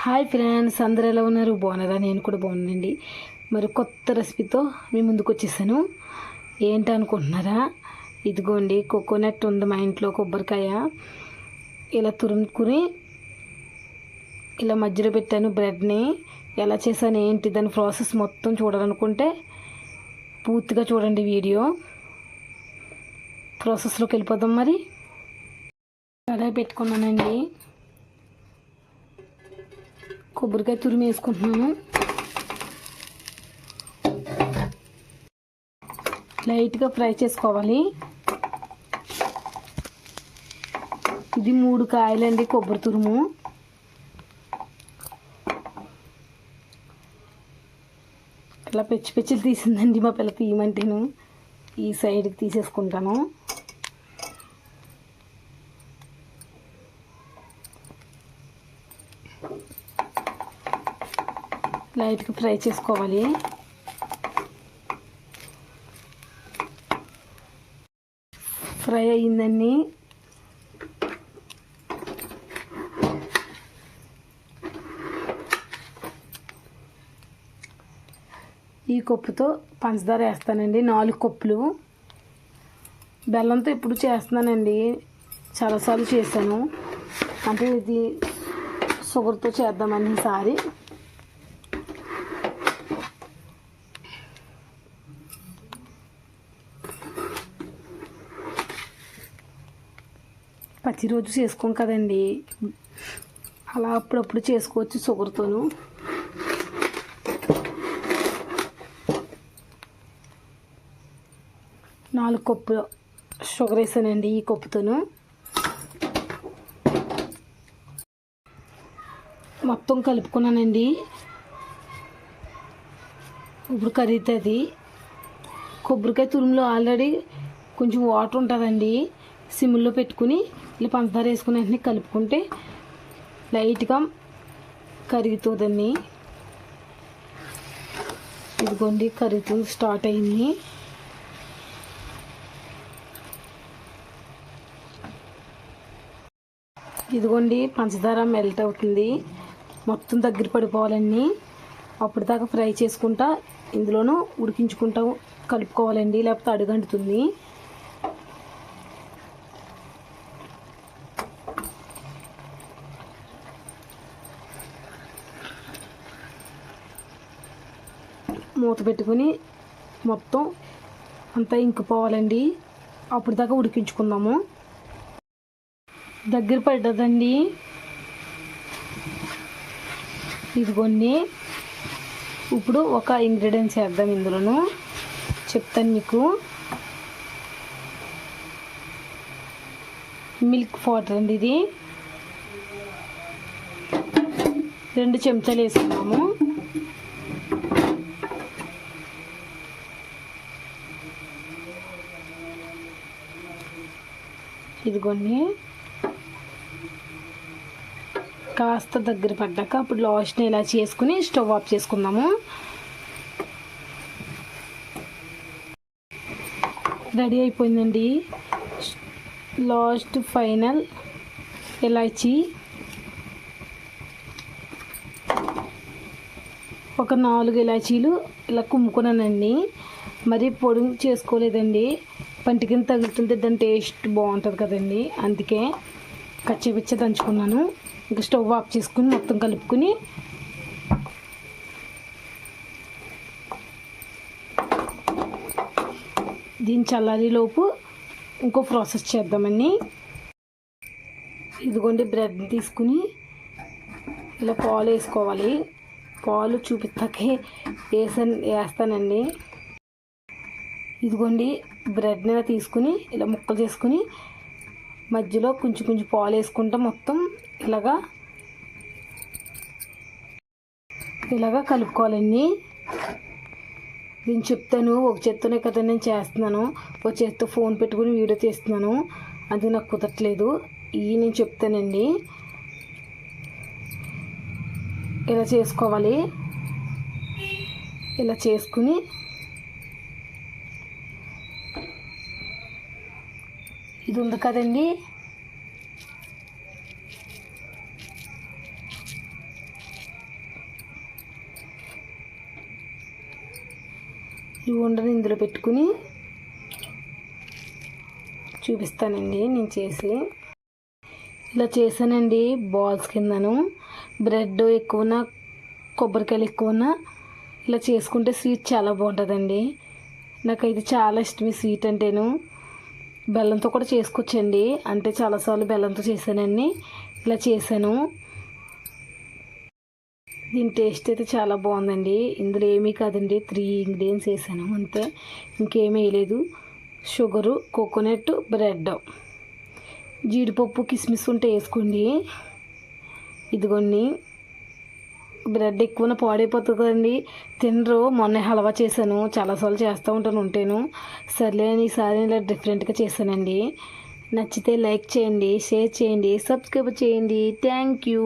Hi friends, అందరూ ఎలా ఉన్నారు? బాగున్నారా? నేను కూడా బాగున్నానండి. మరి కొత్త రెసిపీతో మీ ముందుకు వచ్చేసాను. ఏంటనుకుంటున్నారా? ఇదిగోండి, కోకోనట్ ఉంది మా ఇంట్లో. కొబ్బరికాయ ఇలా తురుముకుని ఇలా మధ్యలో పెట్టాను. బ్రెడ్ని ఎలా చేశాను, ఏంటి దాని ప్రాసెస్ మొత్తం చూడాలనుకుంటే పూర్తిగా చూడండి వీడియో. ప్రాసెస్లోకి వెళ్ళిపోదాం. మరి కడాయి పెట్టుకున్నానండి. కొబ్బరికాయ తురిమి వేసుకుంటున్నాను. లైట్గా ఫ్రై చేసుకోవాలి. ఇది 3 కాయలండి కొబ్బరి తురుము. ఇలా పెచ్చి తీసిందండి మా పిల్ల. తీయమంటేను ఈ సైడ్కి తీసేసుకుంటాను. లైట్గా ఫ్రై చేసుకోవాలి. ఫ్రై అయ్యిందండి. ఈ కప్పుతో పంచదార వేస్తానండి. 4 కప్పులు. బెల్లంతో ఇప్పుడు చేస్తున్నానండి, చాలాసార్లు చేశాను. అంటే ఇది షుగర్తో చేద్దామని ఈసారి. ప్రతిరోజు చేసుకోం కదండి, అలా అప్పుడప్పుడు చేసుకోవచ్చు షుగర్తోను. నాలుగు కప్పులు షుగర్ వేసానండి ఈ కప్పుతోను. మొత్తం కలుపుకున్నానండి. ఇప్పుడు కరుగుతుంది. కొబ్బరికాయ తురుములో ఆల్రెడీ కొంచెం వాటర్ ఉంటుందండి. సిమ్లో పెట్టుకుని ఇలా పంచదార వేసుకుని వెంటనే కలుపుకుంటే లైట్గా కరుగుతుందండి. ఇదిగోండి, కరుగుతుంది, స్టార్ట్ అయింది. ఇదిగోండి, పంచదార మెల్ట్ అవుతుంది. మొత్తం దగ్గర పడిపోవాలండి. అప్పటిదాకా ఫ్రై చేసుకుంటా ఇందులోనూ ఉడికించుకుంటా కలుపుకోవాలండి, లేకపోతే అడుగంటుతుంది. మూత పెట్టుకుని మొత్తం అంతా ఇంకిపోవాలండి. అప్పటిదాకా ఉడికించుకుందాము. దగ్గర పడ్డదండి. ఇదిగోండి, ఇప్పుడు ఒక ఇంగ్రీడియంట్స్ వేద్దాం ఇందులోను, చెప్తాను మీకు. మిల్క్ పౌడర్ అండి, ఇది 2 చెంచాలు వేసుకున్నాము. ఇదిగోండి, కాస్త దగ్గర పడ్డాక అప్పుడు లాస్ట్ని ఇలా చేసుకుని స్టవ్ ఆఫ్ చేసుకుందాము. రెడీ అయిపోయిందండి. లాస్ట్ ఫైనల్ ఇలాచీ, ఒక 4 ఇలాచీలు ఇలా కుమ్ముకున్నానండి. మరి పొడి చేసుకోలేదండి, పంటి కింద తగులుతుంటే దాని టేస్ట్ బాగుంటుంది కదండి, అందుకే కచ్చపిచ్చ దంచుకున్నాను. ఇంకా స్టవ్ ఆఫ్ చేసుకుని మొత్తం కలుపుకుని దీని చల్లారిలోపు ఇంకో ప్రాసెస్ చేద్దామని. ఇదిగోండి, బ్రెడ్ తీసుకుని ఇలా పాలు వేసుకోవాలి. పాలు చూపిస్తాకే వేస్తానండి. ఇదిగోండి, బ్రెడ్ని తీసుకుని ఇలా ముక్కలు చేసుకుని మధ్యలో కొంచెం పాలు వేసుకుంటా మొత్తం ఇలాగా కలుపుకోవాలండి. నేను చెప్తాను, ఒక చేత్తోనే కదా నేను చేస్తున్నాను, ఒక చేత్తో ఫోన్ పెట్టుకుని వీడియో తీస్తున్నాను, అది నాకు కుదరట్లేదు. నేను చెప్తానండి. ఇలా చేసుకోవాలి. ఇలా చేసుకుని ఇది ఉంది కదండి, ఈ ఉండని ఇందులో పెట్టుకుని చూపిస్తానండి నేను చేసి. ఇలా చేశానండి బాల్స్ కిందను. బ్రెడ్ ఎక్కువనా కొబ్బరికాయలు ఎక్కువనా ఇలా చేసుకుంటే స్వీట్ చాలా బాగుంటుందండి. నాకైతే చాలా ఇష్టం ఈ స్వీట్ అంటేను. బెల్లంతో కూడా చేసుకోవచ్చండి, అంటే చాలాసార్లు బెల్లంతో చేశానండి. ఇలా చేశాను. దీని టేస్ట్ అయితే చాలా బాగుందండి. ఇందులో ఏమీ కాదండి, 3 ఇంగ్రీడియంట్స్ వేసాను అంతే, ఇంకేమీ వేయలేదు. షుగరు, కోకోనట్, బ్రెడ్, జీడిపప్పు, కిస్మిస్ ఉంటే వేసుకోండి. ఇదిగోండి, బ్రెడ్ ఎక్కువ పాడైపోతుంది కదండి, తినరు. మొన్న హల్వా చేశాను, చాలాసార్లు చేస్తూ ఉంటాను ఉంటేను. సర్లే అని ఈసారి ఇలా డిఫరెంట్గా చేశానండి. నచ్చితే లైక్ చేయండి, షేర్ చేయండి, సబ్స్క్రైబ్ చేయండి. Thank you.